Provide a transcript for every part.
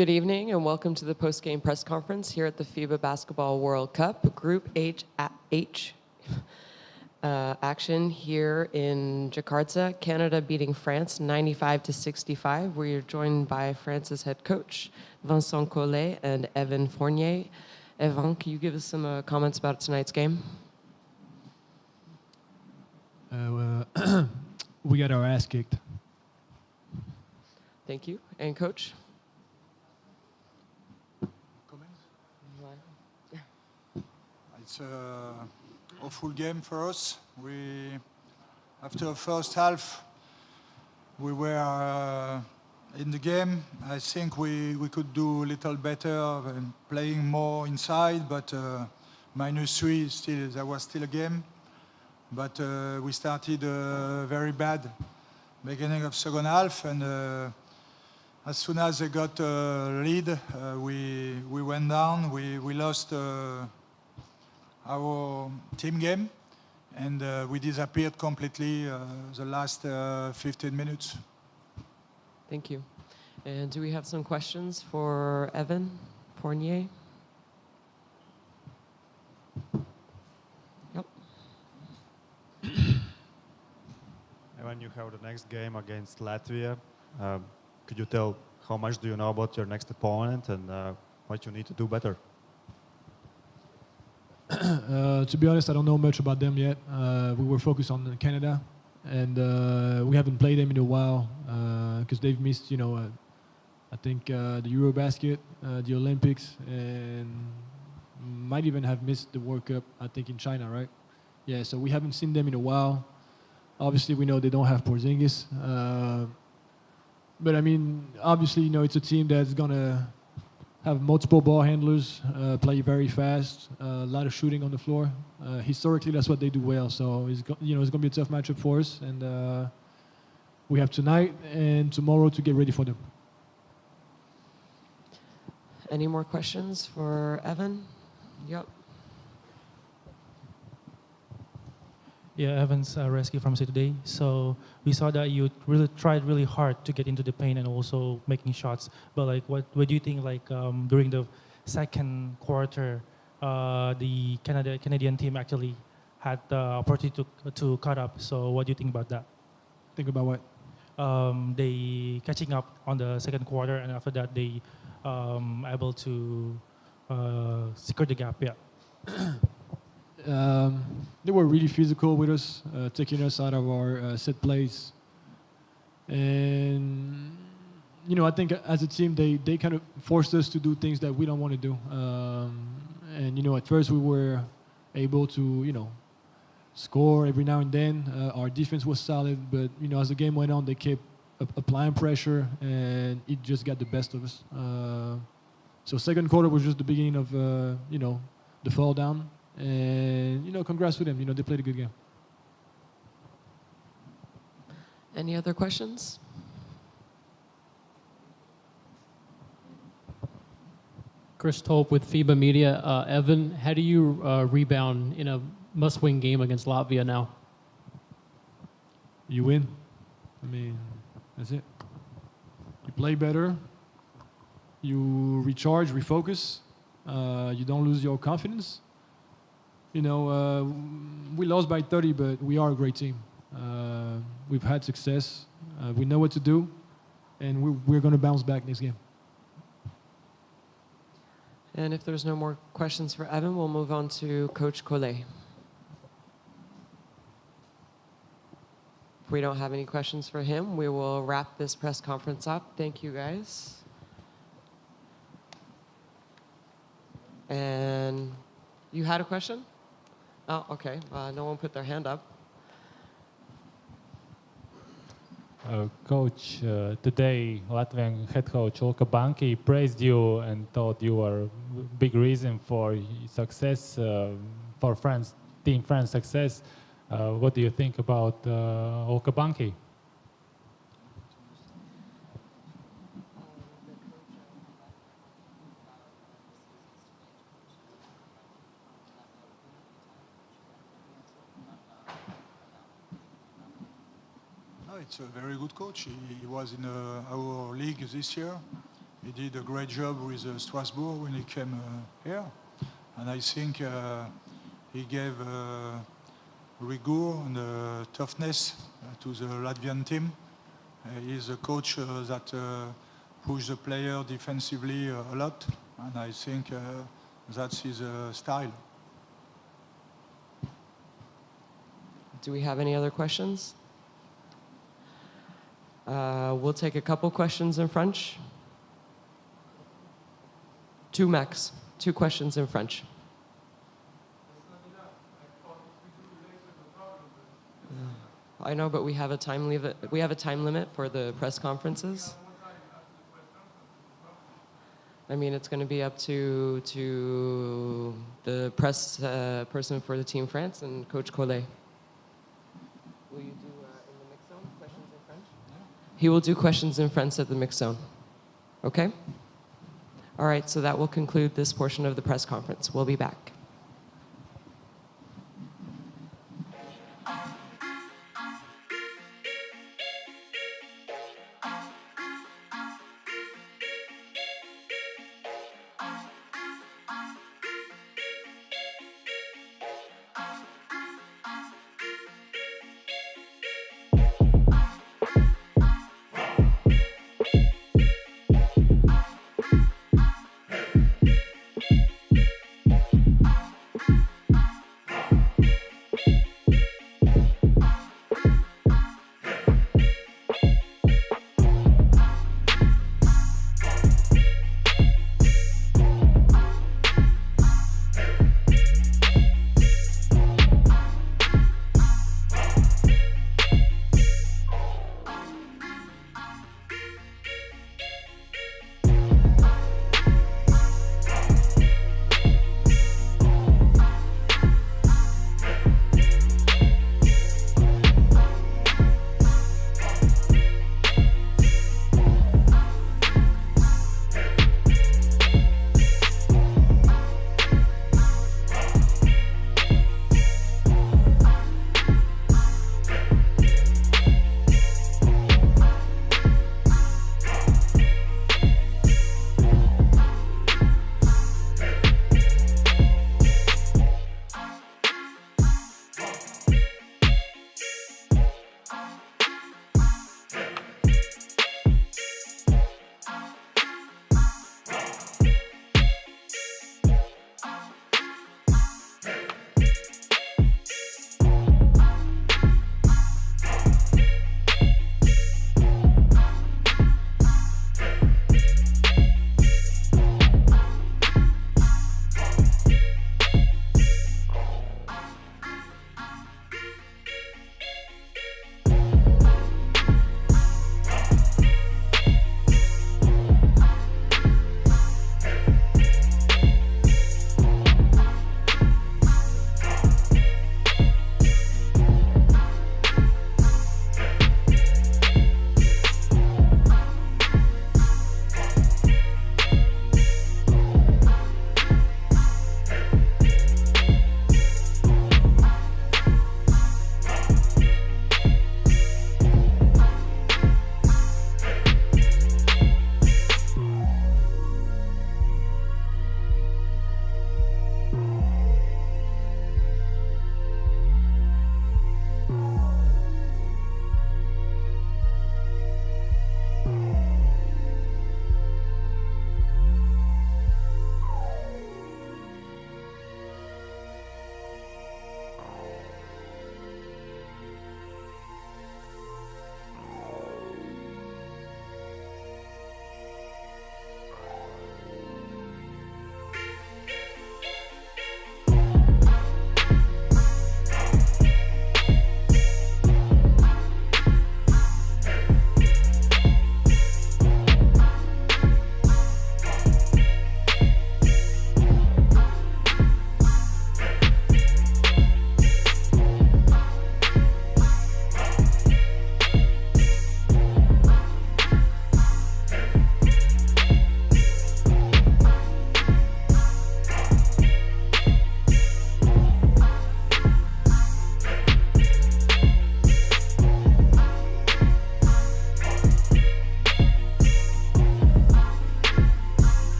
Good evening and welcome to the post-game press conference here at the FIBA Basketball World Cup Group H action here in Jakarta. Canada beating France 95-65. We're joined by France's head coach Vincent Collet and Evan Fournier. Evan, can you give us some comments about tonight's game? We got our ass kicked. Thank you. And coach? It's a awful game for us. After the first half, we were in the game. I think we could do a little better and playing more inside, but -3 there was still a game. But we started very bad beginning of second half, and as soon as they got a lead, we went down. We lost our team game, and we disappeared completely the last 15 minutes. Thank you. And do we have some questions for Evan Fournier? Yep. Evan, you have the next game against Latvia. Could you tell how much do you know about your next opponent and what you need to do better? To be honest, I don't know much about them yet. We were focused on Canada, and we haven't played them in a while because they've missed, I think the Eurobasket, the Olympics, and might even have missed the World Cup, I think in China, right? Yeah, so we haven't seen them in a while. Obviously, we know they don't have Porzingis. But I mean, obviously, it's a team that's going to have multiple ball handlers, play very fast, a lot of shooting on the floor. Historically, that's what they do well. So it's going to be a tough matchup for us, and we have tonight and tomorrow to get ready for them. Any more questions for Evan? Yep. Yeah, Evans Rescue from City. So we saw that you really tried really hard to get into the paint and also making shots. But what do you think during the second quarter, the Canadian team actually had the opportunity to cut up? So what do you think about that? Think about what? They catching up on the second quarter, and after that they able to secure the gap. Yeah. They were really physical with us, taking us out of our set plays. And, I think as a team, they kind of forced us to do things that we don't want to do. And, at first we were able to, score every now and then. Our defense was solid, but, as the game went on, they kept applying pressure, and it just got the best of us. So second quarter was just the beginning of, the fall down. And, congrats to them. They played a good game. Any other questions? Chris Tolp with FIBA Media. Evan, how do you rebound in a must-win game against Latvia now? You win. I mean, that's it. You play better. You recharge, refocus. You don't lose your confidence. We lost by 30, but we are a great team. We've had success. We know what to do, and we're going to bounce back next game. And if there's no more questions for Evan, we'll move on to Coach Collet. If we don't have any questions for him, we will wrap this press conference up. Thank you, guys. And you had a question? Oh, okay. No one put their hand up. Coach, today Latvian head coach Ilka Banki praised you and thought you were a big reason for success, for Team France success. What do you think about Ilka Banki? It's a very good coach. He was in our league this year. he did a great job with Strasbourg when he came here. And I think he gave rigor and toughness to the Latvian team. He's a coach that pushes the player defensively a lot, and I think that's his style. Do we have any other questions? We'll take a couple questions in French. Two max. 2 questions in French. I know, but we have a time limit. We have a time limit for the press conferences. I mean, it's going to be up to the press person for the Team France and Coach Collet. Will you do in the mix zone questions in French? He will do questions in French at the mix zone. Okay? All right, so that will conclude this portion of the press conference. We'll be back.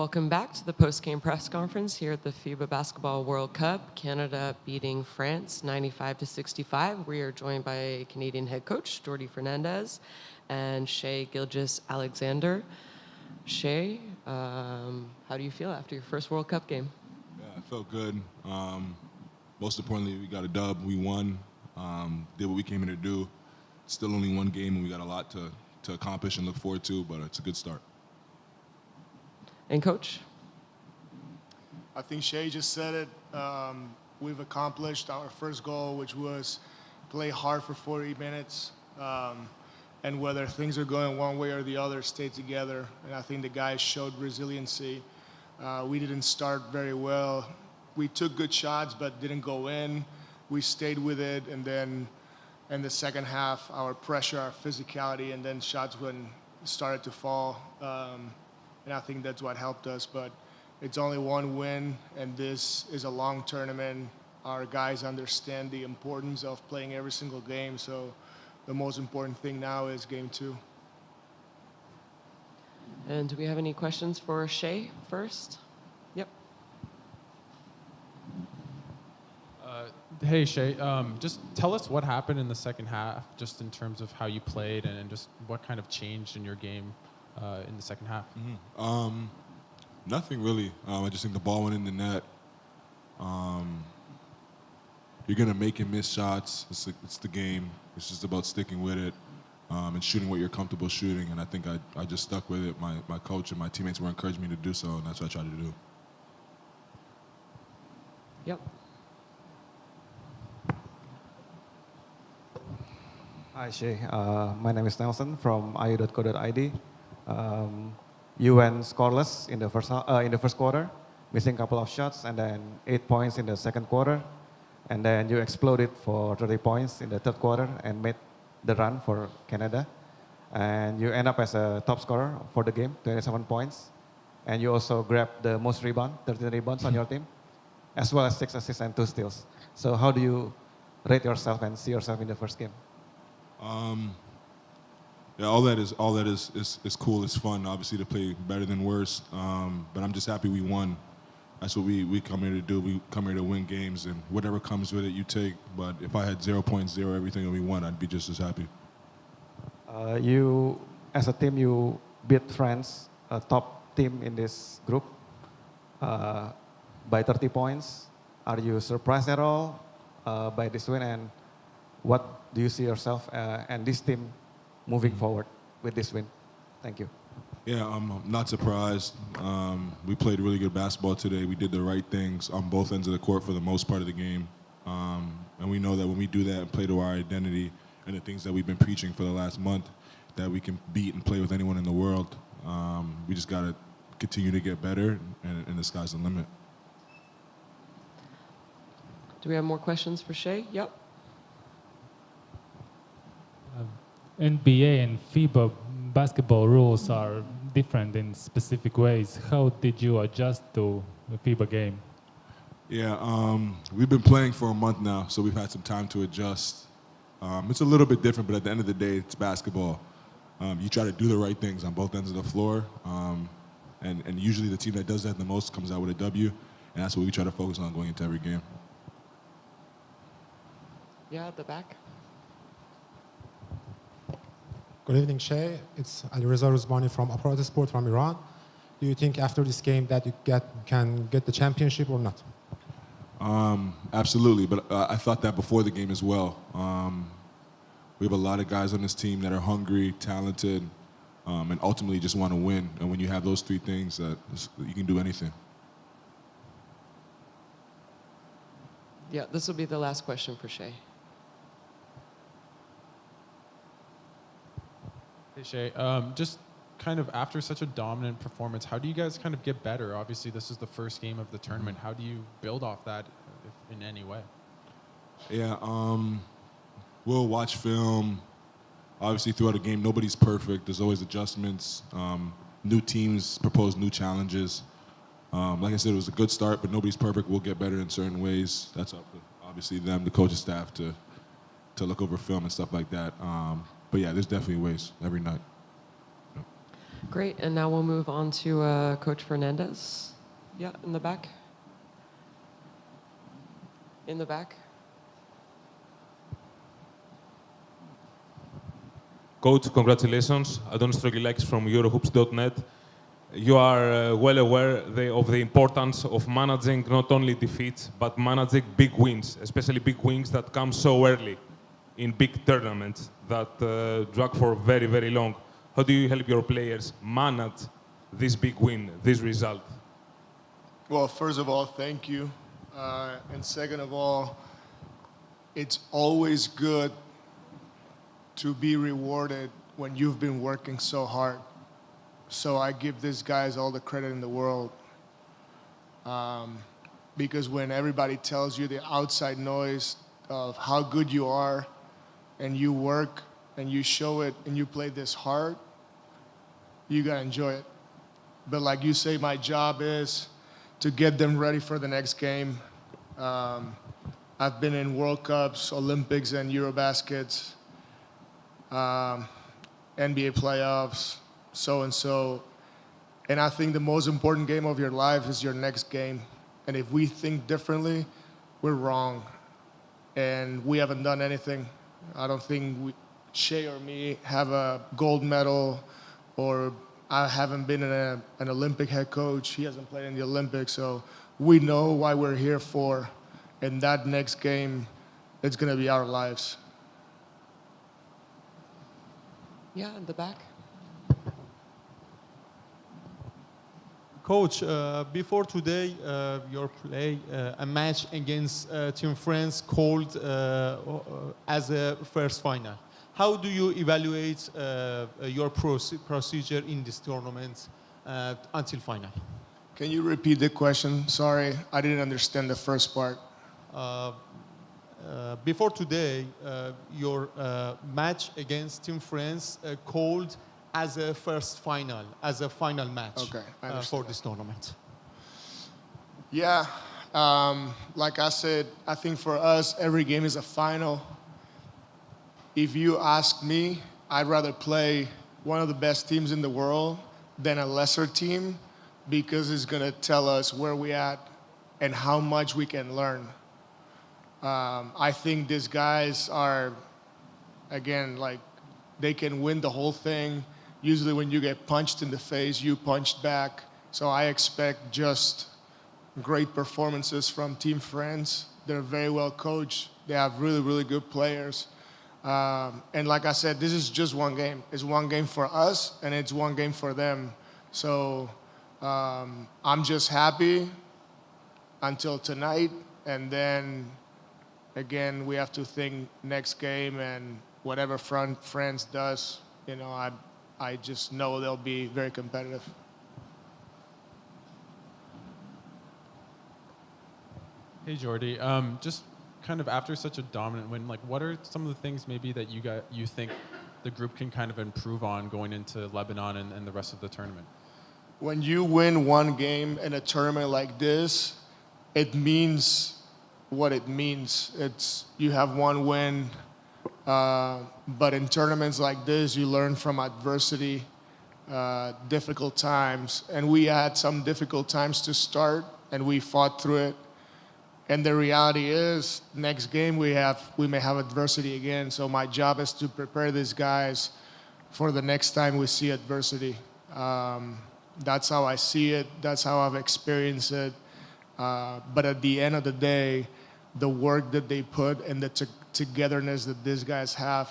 Welcome back to the post-game press conference here at the FIBA Basketball World Cup. Canada beating France 95 to 65. We are joined by Canadian head coach Jordi Fernandez and Shai Gilgeous-Alexander. Shai, how do you feel after your first World Cup game? Yeah, I felt good. Most importantly, we got a dub. We won. Did what we came in to do. Still only one game, and we got a lot to accomplish and look forward to, but it's a good start. And Coach? I think Shai just said it. We've accomplished our first goal, which was play hard for 40 minutes. And whether things are going one way or the other, stay together. And I think the guys showed resiliency. We didn't start very well. We took good shots, but didn't go in. We stayed with it, and then in the second half, our pressure, our physicality, and then shots when started to fall. And I think that's what helped us. But it's only one win, and this is a long tournament. Our guys understand the importance of playing every single game. So the most important thing now is game 2. And do we have any questions for Shai first? Yep. Hey, Shai, just tell us what happened in the second half, just in terms of how you played and just what kind of changed in your game in the second half. Nothing really. I just think the ball went in the net. You're going to make and miss shots. It's the game. It's just about sticking with it and shooting what you're comfortable shooting. And I think I just stuck with it. My coach and my teammates were encouraging me to do so, and that's what I tried to do. Yep. Hi, Shai. My name is Nelson from iu.co.id. You went scoreless in the first quarter, missing a couple of shots, and then 8 points in the second quarter. And then you exploded for 30 points in the third quarter and made the run for Canada. And you end up as a top scorer for the game, 27 points. And you also grabbed the most rebounds, 13 rebounds on your team, as well as 6 assists and 2 steals. So how do you rate yourself and see yourself in the first game? Yeah, all that is cool. It's fun, obviously, to play better than worse. But I'm just happy we won. That's what we come here to do. We come here to win games, and whatever comes with it, you take. But if I had 0.0 everything and we won, I'd be just as happy. You, as a team, you beat France, a top team in this group, by 30 points. Are you surprised at all by this win? And what do you see yourself and this team moving forward with this win? Thank you. Yeah, I'm not surprised. We played really good basketball today. We did the right things on both ends of the court for the most part of the game. And we know that when we do that and play to our identity and the things that we've been preaching for the last month, that we can beat and play with anyone in the world. We just got to continue to get better, and the sky's the limit. Do we have more questions for Shai? Yep. NBA and FIBA basketball rules are different in specific ways. How did you adjust to the FIBA game? Yeah, we've been playing for a month now, so we've had some time to adjust. It's a little bit different, but at the end of the day, it's basketball. You try to do the right things on both ends of the floor, and usually the team that does that the most comes out with a W, and that's what we try to focus on going into every game. Yeah, at the back. Good evening, Shai. It's Alireza Ruzbani from Aparat Sport from Iran. Do you think after this game that you can get the championship or not? Absolutely, but I thought that before the game as well. We have a lot of guys on this team that are hungry, talented, and ultimately just want to win. And when you have those three things, you can do anything. Yeah, this will be the last question for Shai. Hey, Shai, just kind of after such a dominant performance, how do you guys kind of get better? Obviously, this is the first game of the tournament. How do you build off that if in any way? Yeah, we'll watch film. Obviously, throughout a game, nobody's perfect. There's always adjustments. New teams propose new challenges. Like I said, it was a good start, but nobody's perfect. We'll get better in certain ways. That's up to, obviously, them, the coaching staff, to look over film and stuff like that. But yeah, there's definitely ways every night. Great, and now we'll move on to Coach Fernandez. Yeah, in the back. In the back. Coach, congratulations. Adonis Strogilakis from Eurohoops.net. You are well aware of the importance of managing not only defeats, but managing big wins, especially big wins that come so early in big tournaments that drag for very, very long. How do you help your players manage this big win, this result? Well, first of all, thank you. And second of all, it's always good to be rewarded when you've been working so hard. So I give these guys all the credit in the world. Because when everybody tells you the outside noise of how good you are, and you work, and you show it, and you play this hard, you gotta enjoy it. But like you say, my job is to get them ready for the next game. I've been in World Cups, Olympics, and Eurobaskets, NBA playoffs, so. And I think the most important game of your life is your next game. And if we think differently, we're wrong. And we haven't done anything. I don't think Shea or me have a gold medal, or I haven't been an Olympic head coach. He hasn't played in the Olympics. So we know why we're here for. And that next game, it's going to be our lives. Yeah, in the back. Coach, before today, your play, a match against Team France called as a first final. How do you evaluate your procedure in this tournament until final? Can you repeat the question? Sorry, I didn't understand the first part. Before today, your match against Team France called as a first final, as a final match for this tournament. Yeah, like I said, I think for us, every game is a final. If you ask me, I'd rather play one of the best teams in the world than a lesser team, because it's gonna tell us where we at and how much we can learn. I think these guys are, again, like, they can win the whole thing. Usually when you get punched in the face, you punched back. So I expect just great performances from Team France. They're very well coached. They have really, really good players. And like I said, this is just one game. It's one game for us, and it's one game for them. So I'm just happy until tonight. And then, again, we have to think next game, and whatever France does, you know, I just know they'll be very competitive. Hey, Jordi. Just kind of after such a dominant win, like, what are some of the things maybe that you think the group can kind of improve on going into Lebanon and the rest of the tournament? When you win one game in a tournament like this, it means what it means. It's, you have one win, but in tournaments like this, you learn from adversity, difficult times. And we had some difficult times to start, and we fought through it. And the reality is, next game we may have adversity again. So my job is to prepare these guys for the next time we see adversity. That's how I see it. That's how I've experienced it. But at the end of the day, the work that they put and the togetherness that these guys have,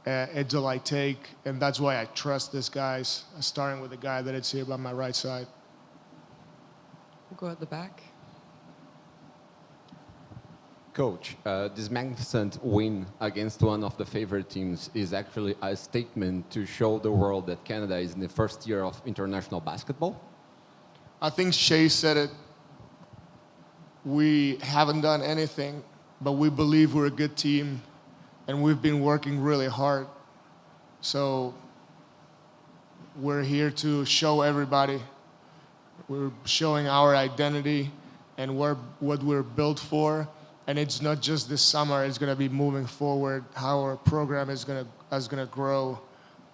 it's all I take. And that's why I trust these guys, starting with the guy that is here by my right side. We'll go at the back. Coach, this magnificent win against one of the favorite teams is actually a statement to show the world that Canada is in the first year of international basketball? I think Shea said it. We haven't done anything, but we believe we're a good team, and we've been working really hard. So we're here to show everybody. We're showing our identity and what we're built for. And it's not just this summer, it's gonna be moving forward, how our program is gonna grow.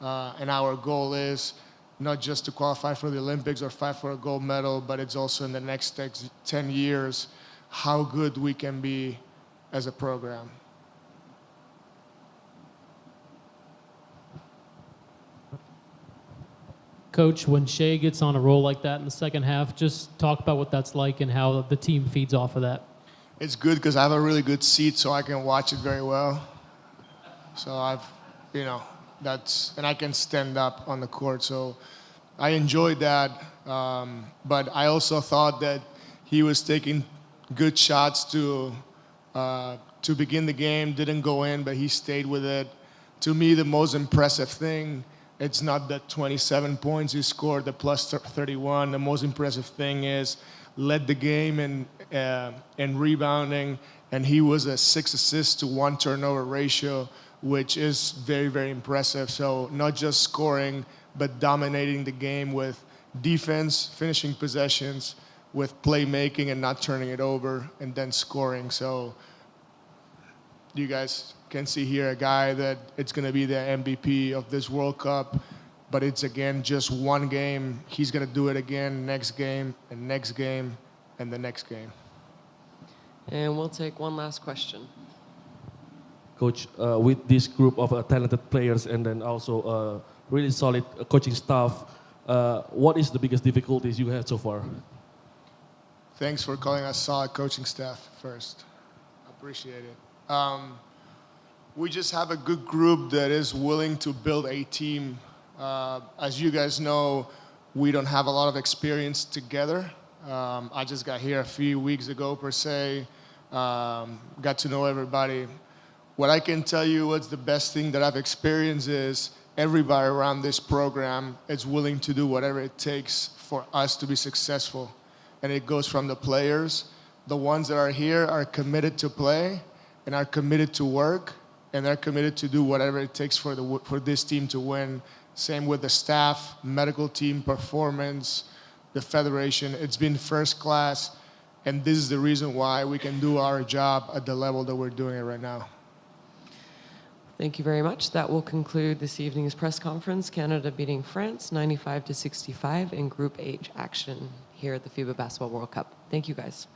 And our goal is not just to qualify for the Olympics or fight for a gold medal, but it's also in the next 10 years, how good we can be as a program. Coach, when Shea gets on a roll like that in the second half, just talk about what that's like and how the team feeds off of that. It's good because I have a really good seat, so I can watch it very well. So and I can stand up on the court. So I enjoyed that. But I also thought that he was taking good shots to begin the game, didn't go in, but he stayed with it. To me, the most impressive thing, it's not the 27 points he scored, the plus 31. The most impressive thing is led the game in rebounding, and he was a 6 assists to 1 turnover ratio, which is very, very impressive. So not just scoring, but dominating the game with defense, finishing possessions, with playmaking and not turning it over, and then scoring. So you guys can see here a guy that it's going to be the MVP of this World Cup, but it's, again, just one game. He's going to do it again next game, and next game, and the next game. And we'll take one last question. Coach, with this group of talented players and then also really solid coaching staff, what is the biggest difficulties you had so far? Thanks for calling us solid coaching staff first. I appreciate it. We just have a good group that is willing to build a team. As you guys know, we don't have a lot of experience together. I just got here a few weeks ago, per se. Got to know everybody. What I can tell you, what's the best thing that I've experienced is everybody around this program is willing to do whatever it takes for us to be successful. And it goes from the players. The ones that are here are committed to play and are committed to work, and they're committed to do whatever it takes for this team to win. Same with the staff, medical team, performance, the federation. It's been first class, and this is the reason why we can do our job at the level that we're doing it right now. Thank you very much. That will conclude this evening's press conference. Canada beating France 95-65 in Group H action here at the FIBA Basketball World Cup. Thank you, guys.